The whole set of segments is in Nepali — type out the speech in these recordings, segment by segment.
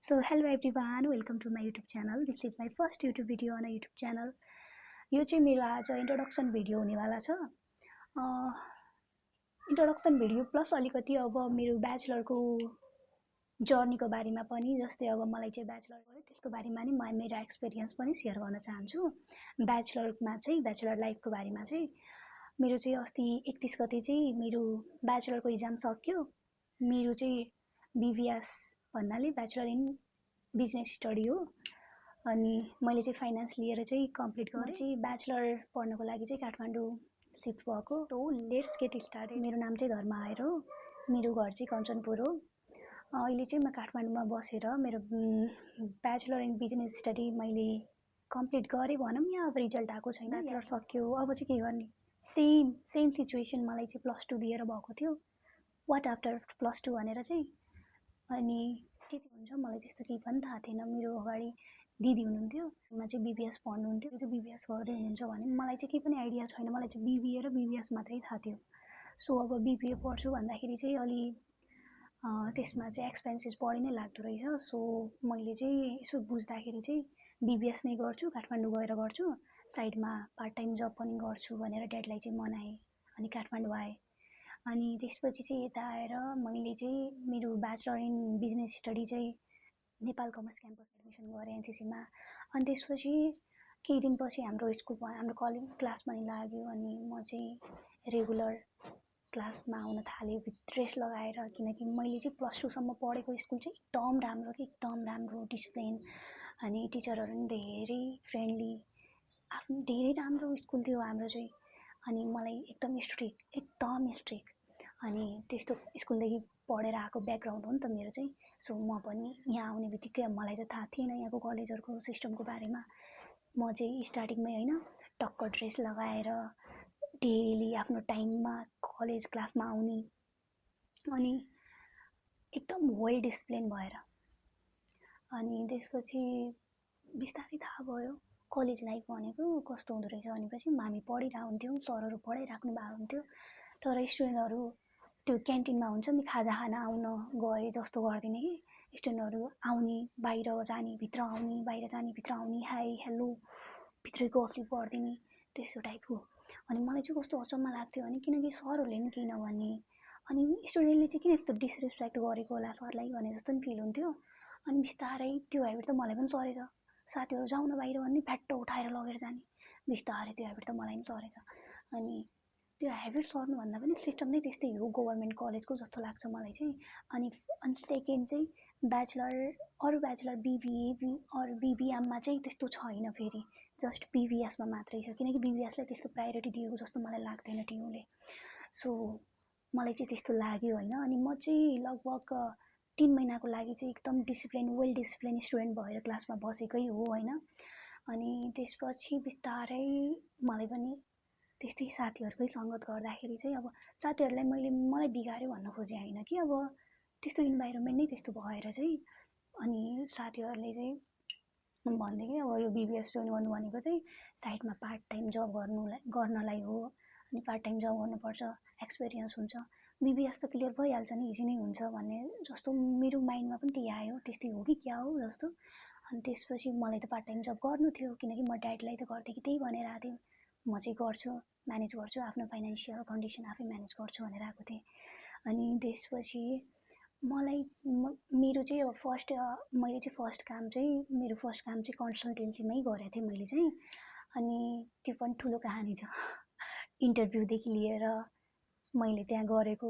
So hello everyone, welcome to my YouTube channel. This is my first YouTube video on a YouTube channel. यो चाहिँ मेरो आज इन्ट्रोडक्सन भिडियो हुनेवाला छ। इन्ट्रोडक्सन भिडियो प्लस अलिकति अब मेरो ब्याचलरको जर्नीको बारेमा पनि, जस्तै अब मलाई चाहिँ ब्याचलर गर्यो त्यसको बारेमा नि म मेरो एक्सपिरियन्स पनि सेयर गर्न चाहन्छु। ब्याचलर लाइफको बारेमा चाहिँ मेरो चाहिँ अस्ति 31 गते चाहिँ मेरो ब्याचलरको एक्जाम सक्यो। मेरो चाहिँ BVS भन्नाले ब्याचलर इन बिजनेस स्टडी हो। अनि मैले चाहिँ फाइनान्स लिएर चाहिँ कम्प्लिट गरेँ। चाहिँ ब्याचलर पढ्नको लागि चाहिँ काठमाडौँ सिफ्ट भएको। So let's get started. मेरो नाम चाहिँ धर्म आएर हो, मेरो घर चाहिँ कञ्चनपुर हो। अहिले चाहिँ म काठमाडौँमा बसेर मेरो ब्याचलर इन बिजनेस स्टडी मैले कम्प्लिट गरेँ भनौँ, या अब रिजल्ट आएको छैन। ब्याचलर सक्यो, अब चाहिँ के गर्ने। सेम सिचुएसन मलाई चाहिँ +2 दिएर भएको थियो। वाट आफ्टर +2 भनेर चाहिँ। अनि त्यति हुन्छ, मलाई त्यस्तो केही पनि थाहा थिएन। मेरो अगाडि दिदी हुनुहुन्थ्यो, उहाँ चाहिँ BBS पढ्नुहुन्थ्यो। त्यो BBS गर्दै हुनुहुन्छ भने मलाई चाहिँ केही पनि आइडिया छैन। मलाई चाहिँ BBA र BBS मात्रै थाहा थियो। सो अब BBA पढ्छु भन्दाखेरि चाहिँ अलि त्यसमा चाहिँ एक्सपेन्सेस बढी नै लाग्दो रहेछ। सो मैले चाहिँ यसो बुझ्दाखेरि चाहिँ BBS नै गर्छु, काठमाडौँ गएर गर्छु, साइडमा पार्ट टाइम जब पनि गर्छु भनेर ड्याडीलाई चाहिँ मनाएँ। अनि काठमाडौँ आएँ। अनि त्यसपछि चाहिँ यता आएर मैले चाहिँ मेरो ब्याचलर इन बिजनेस स्टडी चाहिँ नेपाल कमर्स क्याम्पसमा एडमिसन गरेँ NCCमा। अनि त्यसपछि केही दिनपछि हाम्रो कलेज क्लास पनि लाग्यो। अनि म चाहिँ रेगुलर क्लासमा आउन थालेँ विथ ड्रेस लगाएर, किनकि मैले चाहिँ +2 सम्म पढेको स्कुल चाहिँ एकदम राम्रो डिसिप्लिन, अनि टिचरहरू पनि धेरै फ्रेन्डली, आफ्नो धेरै राम्रो स्कुल थियो हाम्रो चाहिँ। अनि मलाई एकदम स्ट्रिक्ट अनि त्यस्तो स्कुलदेखि पढेर आएको ब्याकग्राउन्ड हो नि त मेरो चाहिँ। सो म पनि यहाँ आउने बित्तिकै मलाई चाहिँ थाहा थिएन यहाँको कलेजहरूको सिस्टमको बारेमा। म चाहिँ स्टार्टिङमै होइन टक्क ड्रेस लगाएर डेली आफ्नो टाइममा कलेज क्लासमा आउने, अनि एकदम वेल डिसिप्लिन भएर। अनि त्यसपछि बिस्तारै थाहा भयो कलेज लाइफ भनेको कस्तो हुँदो रहेछ। भनेपछि हामी पढिरहेको हुन्थ्यौँ, सरहरू पढाइराख्नु भएको हुन्थ्यो, तर स्टुडेन्टहरू त्यो क्यान्टिनमा हुन्छ नि खाजा खाना आउन गए जस्तो गर्दिनँ कि। स्टुडेन्टहरू आउने, बाहिर जाने, भित्र आउने, बाहिर जाने, भित्र आउने, हाई हेलो, भित्रै गसिप गरिदिने, त्यस्तो टाइपको। अनि मलाई चाहिँ कस्तो अचम्म लाग्थ्यो भने, किनकि सरहरूले नि केही नभने, अनि स्टुडेन्टले चाहिँ किन यस्तो डिसरेस्पेक्ट गरेको होला सरलाई भने जस्तो पनि फिल हुन्थ्यो। अनि बिस्तारै त्यो हेबिट त मलाई पनि सरेछ। साथीहरू जाउन बाहिर भन्ने फ्याट्ट उठाएर लगेर जाने, बिस्तारै त्यो हेबिट त मलाई पनि सरेछ। अनि त्यो हेबिट सर्नुभन्दा पनि सिस्टम नै त्यस्तै हो गभर्मेन्ट कलेजको जस्तो लाग्छ मलाई चाहिँ। अनि सेकेन्ड चाहिँ अरू ब्याचलर BBA अरू BBMमा चाहिँ त्यस्तो छैन, फेरि जस्ट BVSमा मात्रै छ, किनकि BVSलाई त्यस्तो प्रायोरिटी दिएको जस्तो मलाई लाग्दैन टियुले। सो मलाई चाहिँ त्यस्तो लाग्यो होइन। अनि म चाहिँ लगभग 3 महिनाको लागि चाहिँ एकदम वेल डिसिप्लिन स्टुडेन्ट भएर क्लासमा बसेकै हो होइन। अनि त्यसपछि बिस्तारै मलाई पनि त्यस्तै साथीहरूकै सङ्गत गर्दाखेरि चाहिँ अब साथीहरूलाई मलाई बिगाऱ्यो भन्न खोजेँ होइन कि, अब त्यस्तो इन्भाइरोमेन्ट नै त्यस्तो भएर चाहिँ। अनि साथीहरूले चाहिँ भन्दै कि अब यो BBS जोइन गर्नु भनेको चाहिँ साइडमा पार्ट टाइम जब गर्नलाई हो, अनि पार्ट टाइम जब गर्नुपर्छ, एक्सपिरियन्स हुन्छ, BBS त क्लियर भइहाल्छ नि, इजी नै हुन्छ भन्ने जस्तो मेरो माइन्डमा पनि त्यही आयो। त्यस्तै हो कि क्या हो जस्तो। अनि त्यसपछि मलाई त पार्ट टाइम जब गर्नु थियो, किनकि म ड्याडीलाई त गर्थेँ कि त्यही भनेर आएको थिएँ, म चाहिँ गर्छु, म्यानेज गर्छु, आफ्नो फाइनेन्सियल कन्डिसन आफै म्यानेज गर्छु भनेर आएको थिएँ। अनि त्यसपछि मेरो चाहिँ अब मेरो फर्स्ट काम चाहिँ कन्सल्टेन्सीमै गरेको थिएँ मैले चाहिँ। अनि त्यो पनि ठुलो कहानी छ। इन्टरभ्यूदेखि लिएर मैले त्यहाँ गरेको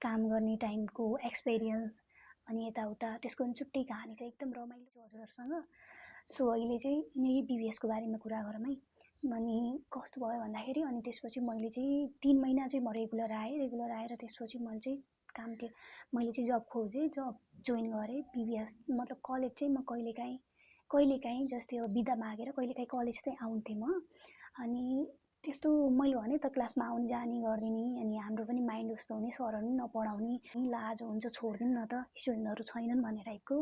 काम गर्ने टाइमको एक्सपिरियन्स, अनि यताउता त्यसको पनि छुट्टै कहानी छ, एकदम रमाइलो छ हजुरहरूसँग। सो अहिले चाहिँ यही BBSको बारेमा कुरा गरौँ है। अनि कस्तो भयो भन्दाखेरि, अनि त्यसपछि मैले चाहिँ 3 महिना चाहिँ म रेगुलर आएर त्यसपछि मैले चाहिँ जब खोजेँ, जब जोइन गरेँ BBS। मतलब कलेज चाहिँ म कहिलेकाहीँ जस्तै अब बिदा मागेर कहिलेकाहीँ कलेज चाहिँ आउँथेँ म। अनि त्यस्तो मैले भने त क्लासमा आउन जाने गर्दिनँ। अनि हाम्रो पनि माइन्ड उस्तो हुने, सरहरू पनि नपढाउने, लाज हुन्छ छोडिदिउँ न त स्टुडेन्टहरू छैनन् भन्ने टाइपको।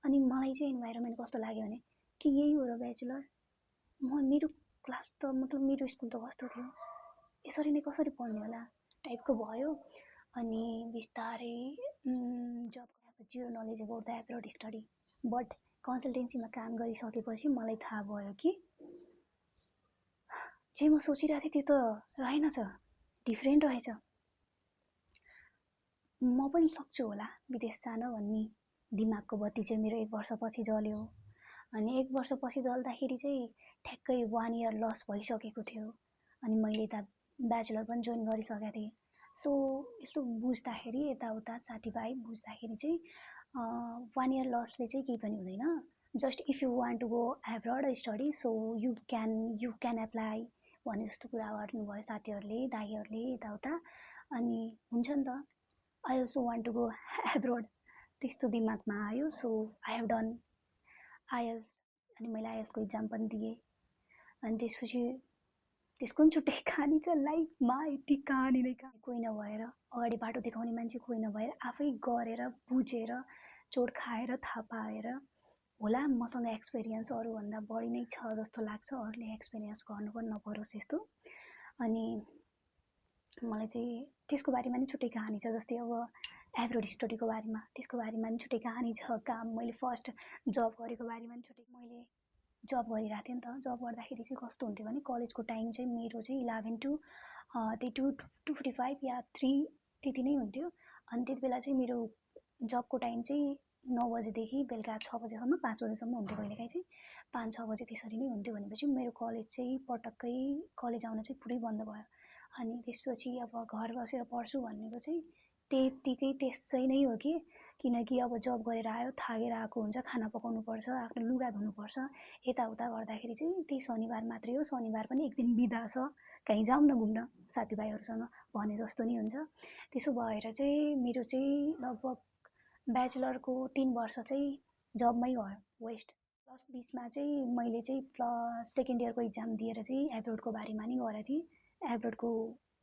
अनि मलाई चाहिँ इन्भाइरोमेन्ट कस्तो लाग्यो भने कि यही हो र ब्याचलर, मेरो क्लास त मतलब मेरो स्कुल त कस्तो थियो, यसरी नै कसरी पढ्ने होला टाइपको भयो। अनि बिस्तारै जब 0 knowledge about the abroad study. But कन्सल्टेन्सीमा काम गरिसकेपछि मलाई थाहा भयो कि जे म सोचिरहेको थिएँ त्यो त रहेनछ, डिफ्रेन्ट रहेछ। म पनि सक्छु होला विदेश जान भन्ने दिमागको बत्ती चाहिँ मेरो 1 वर्षपछि जल्यो। अनि 1 वर्षपछि जल्दाखेरि चाहिँ ठ्याक्कै 1 इयर लस भइसकेको थियो। अनि मैले यता ब्याचलर पनि जोइन गरिसकेको थिएँ। सो यसो बुझ्दाखेरि यताउता साथीभाइ बुझ्दाखेरि चाहिँ 1 इयर लसले चाहिँ केही पनि हुँदैन। Just if you want to go abroad study so you can apply भने जस्तो कुरा गर्नुभयो साथीहरूले, दाइहरूले यताउता। अनि हुन्छ नि त, I also want to go abroad त्यस्तो दिमागमा आयो। So I have done IELTS. अनि मैले आइएल्सको इक्जाम पनि दिएँ। अनि त्यसपछि त्यसको पनि छुट्टै कहानी छ लाइफमा। यति कहानी नै कोही नभएर, अगाडि बाटो देखाउने मान्छे कोही नभएर आफै गरेर बुझेर चोट खाएर थाहा पाएर होला मसँग एक्सपिरियन्स अरूभन्दा बढी नै छ जस्तो लाग्छ। अरूले एक्सपिरियन्स गर्नु पनि नपरोस् यस्तो। अनि मलाई चाहिँ त्यसको बारेमा नि छुट्टै कहानी छ। जस्तै अब एब्रोड स्टडीको बारेमा, त्यसको बारेमा नि छुट्टै कहानी छ। काम मैले फर्स्ट जब गरेको बारेमा नि छुट्टै। मैले जब गरिरहेको थिएँ नि त। जब गर्दाखेरि चाहिँ कस्तो हुन्थ्यो भने कलेजको टाइम चाहिँ मेरो चाहिँ 11 टु त्यही 2:45 या 3 त्यति नै हुन्थ्यो। अनि त्यति बेला चाहिँ मेरो जबको टाइम चाहिँ 9 बजेदेखि बेलुका 6 बजेसम्म, 5 बजेसम्म हुन्थ्यो। कहिलेकाहीँ चाहिँ 5-6 बजे त्यसरी नै हुन्थ्यो। भनेपछि मेरो कलेज चाहिँ पटक्कै कलेज आउन चाहिँ पुरै बन्द भयो। अनि त्यसपछि अब घर बसेर पढ्छु भनेको चाहिँ त्यतिकै त्यसै नै हो कि, किनकि अब जब गरेर आयो थाकेर आएको हुन्छ, खाना पकाउनुपर्छ, आफ्नो लुगा धुनुपर्छ, यताउता गर्दाखेरि चाहिँ त्यही शनिबार मात्रै हो। शनिबार पनि एक दिन बिदा छ, कहीँ जाउँ न घुम्न साथीभाइहरूसँग भने जस्तो नि हुन्छ। त्यसो भएर चाहिँ मेरो चाहिँ लगभग ब्याचलरको 3 वर्ष चाहिँ जबमै गयो वेस्ट। प्लस बिचमा चाहिँ मैले चाहिँ सेकेन्ड इयरको इक्जाम दिएर चाहिँ एब्रोडको बारेमा नि गरेको थिएँ, एब्रोडको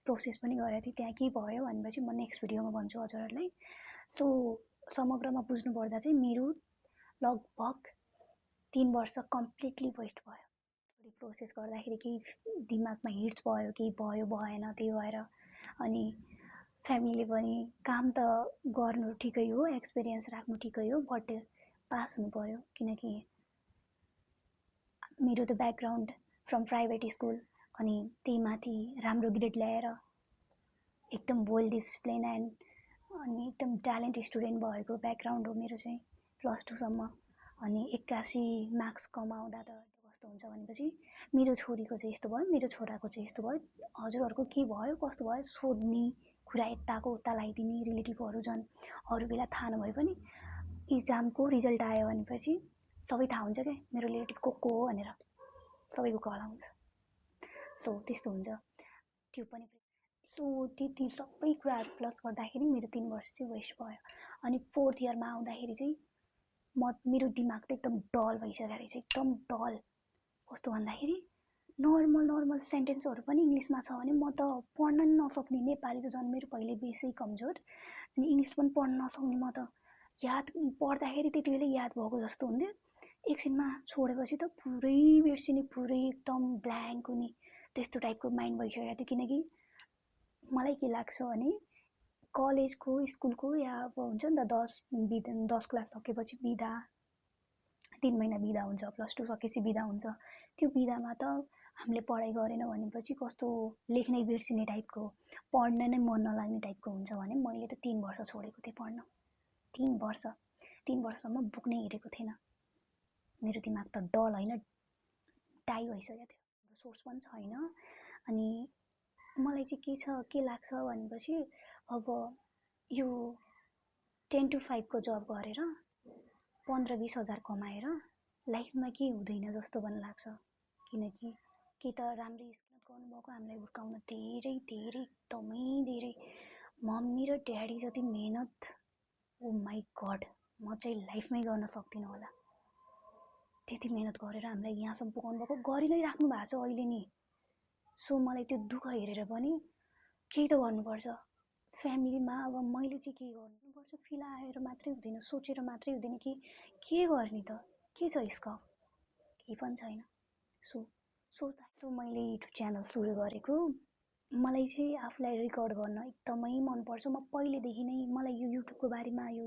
प्रोसेस पनि गरेको थिएँ। त्यहाँ के भयो भनेपछि म नेक्स्ट भिडियोमा भन्छु हजुरहरूलाई। सो समग्रमा बुझ्नुपर्दा चाहिँ मेरो लगभग 3 वर्ष कम्प्लिटली वेस्ट भयो। प्रोसेस गर्दाखेरि केही दिमागमा हिट्स भयो, केही भयो भएन, त्यही भएर। अनि फ्यामिलीले पनि काम त गर्नु ठिकै हो, एक्सपिरियन्स राख्नु ठिकै हो, बट पास हुनु पऱ्यो। किनकि मेरो त ब्याकग्राउन्ड फ्रम प्राइभेट स्कुल, अनि त्यही माथि राम्रो ग्रेड ल्याएर एकदम वेल डिसिप्लिन एन्ड अनि एकदम ट्यालेन्ट स्टुडेन्ट भएको ब्याकग्राउन्ड हो मेरो चाहिँ +2 सम्म। अनि 81 मार्क्स कमाउँदा त कस्तो हुन्छ भनेपछि मेरो छोरीको चाहिँ यस्तो भयो, मेरो छोराको चाहिँ यस्तो भयो, हजुरहरूको के भयो कस्तो भयो सोध्ने कुरा यताको उता लगाइदिने। रिलेटिभहरू झन् अरू बेला थाहा नभए पनि इक्जामको रिजल्ट आयो भनेपछि सबै थाहा हुन्छ क्या मेरो रिलेटिभ को हो भनेर, सबैको कल आउँछ। सो त्यस्तो हुन्छ त्यो पनि। सो त्यति सबै कुराहरू प्लस गर्दाखेरि मेरो 3 वर्ष चाहिँ वेस्ट भयो। अनि 4th इयरमा आउँदाखेरि चाहिँ मेरो दिमाग त एकदम डल भइसकेको रहेछ, एकदम डल। कस्तो भन्दाखेरि नर्मल सेन्टेन्सहरू पनि इङ्ग्लिसमा छ भने म त पढ्न नि नसक्ने। नेपाली त झन् मेरो पहिले बेसै कमजोर, अनि इङ्ग्लिस पनि पढ्न नसक्ने। म त याद पढ्दाखेरि त्यति बेला याद भएको जस्तो हुन्थ्यो, एकछिनमा छोडेपछि त पुरै बिर्सिने, पुरै एकदम ब्ल्याङ्क हुने त्यस्तो टाइपको माइन्ड भइसकेको थियो। किनकि मलाई के लाग्छ भने कलेजको स्कुलको या अब हुन्छ नि त 10 क्लास सकेपछि बिदा, 3 महिना बिदा हुन्छ, +2 सकेपछि बिदा हुन्छ। त्यो बिदामा त हामीले पढाइ गरेन भनेपछि कस्तो लेख्नै बिर्सिने टाइपको, पढ्न नै मन नलाग्ने टाइपको हुन्छ भने मैले त 3 वर्ष छोडेको थिएँ पढ्न। 3 वर्षसम्म बुक नै हेरेको थिएन। मेरो दिमाग त डल होइन टाइ भइसकेको थियो, सोर्स पनि छैन। अनि मलाई चाहिँ के लाग्छ भनेपछि अब यो 10 to 5 को जब गरेर 15-20 हजार कमाएर लाइफमा के हुँदैन जस्तो पनि लाग्छ। किनकि कि त राम्रै मेहनत गर्नुभएको हामीलाई हुर्काउन धेरै एकदमै धेरै, मम्मी र ड्याडी जति मेहनत ओ माई गड म चाहिँ लाइफमै गर्न सक्दिनँ होला। त्यति मेहनत गरेर हामीलाई यहाँसम्म पुगाउनु भएको, गरि नै राख्नु भएको छ अहिले नि। सो मलाई त्यो दुःख हेरेर पनि केही त गर्नुपर्छ फ्यामिलीमा। अब मैले चाहिँ के गर्नुपर्छ, फिलाएर मात्रै हुँदैन, सोचेर मात्रै हुँदैन कि के गर्ने त, के छ स्कोप, केही पनि छैन। सो मैले युट्युब च्यानल सुरु गरेको मलाई चाहिँ आफूलाई रेकर्ड गर्न एकदमै मनपर्छ। म पहिलेदेखि नै मलाई यो युट्युबको बारेमा यो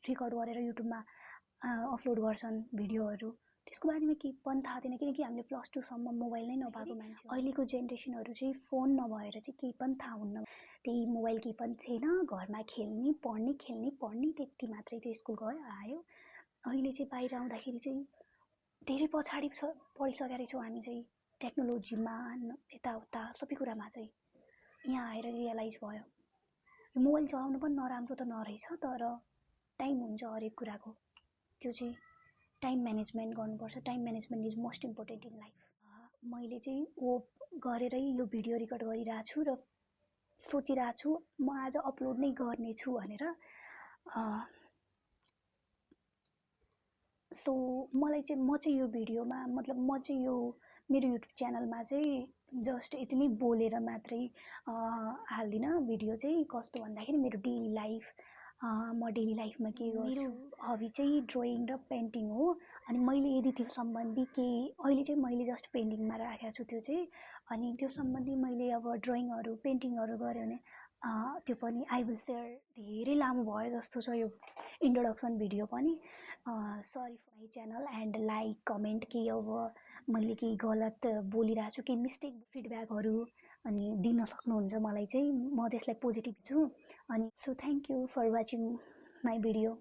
रेकर्ड गरेर युट्युबमा अपलोड गर्छन् भिडियोहरू, त्यसको बारेमा केही पनि थाहा थिएन, किनकि हामीले +2सम्म मोबाइल नै नपाएको मान्छे। अहिलेको जेनेरेसनहरू चाहिँ फोन नभएर चाहिँ केही पनि थाहा हुन्न। त्यही मोबाइल केही पनि थिएन, घरमा खेल्ने पढ्ने खेल्ने पढ्ने त्यति मात्रै थियो, स्कुल गयो आयो। अहिले चाहिँ बाहिर आउँदाखेरि चाहिँ धेरै पछाडि पढिसकेका रहेछौँ हामी चाहिँ टेक्नोलोजीमा, यताउता सबै कुरामा चाहिँ। यहाँ आएर रियलाइज भयो यो मोबाइल चलाउनु पनि नराम्रो त नरहेछ, तर टाइम हुन्छ हरेक कुराको, त्यो चाहिँ टाइम म्यानेजमेन्ट गर्नुपर्छ। Time management is most important in life. मैले चाहिँ गरेरै यो भिडियो रेकर्ड गरिरहेको छु र सोचिरहेको छु म आज अपलोड नै गर्नेछु भनेर। सो मलाई चाहिँ म चाहिँ यो भिडियोमा मतलब म चाहिँ यो मेरो युट्युब च्यानलमा चाहिँ जस्ट यति नै बोलेर मात्रै हाल्दिनँ। भिडियो चाहिँ कस्तो भन्दाखेरि मेरो डेली लाइफ, म डेली लाइफमा के गर्छु। मेरो हबी चाहिँ ड्रइङ र पेन्टिङ हो। अनि मैले यदि त्यो सम्बन्धी केही अहिले चाहिँ मैले जस्ट पेन्टिङमा राखेको छु त्यो चाहिँ, अनि त्यो सम्बन्धी मैले अब ड्रइङहरू पेन्टिङहरू गऱ्यो भने त्यो पनि आई विल सेयर। धेरै लामो भयो जस्तो छ यो इन्ट्रोडक्सन भिडियो पनि। Sorry for my channel and like comment केही अब मैले केही गलत बोलिरहेको छु, केही मिस्टेक फिडब्याकहरू अनि दिन सक्नुहुन्छ मलाई चाहिँ, म त्यसलाई पोजिटिभ छु। अनि so thank you for watching my video.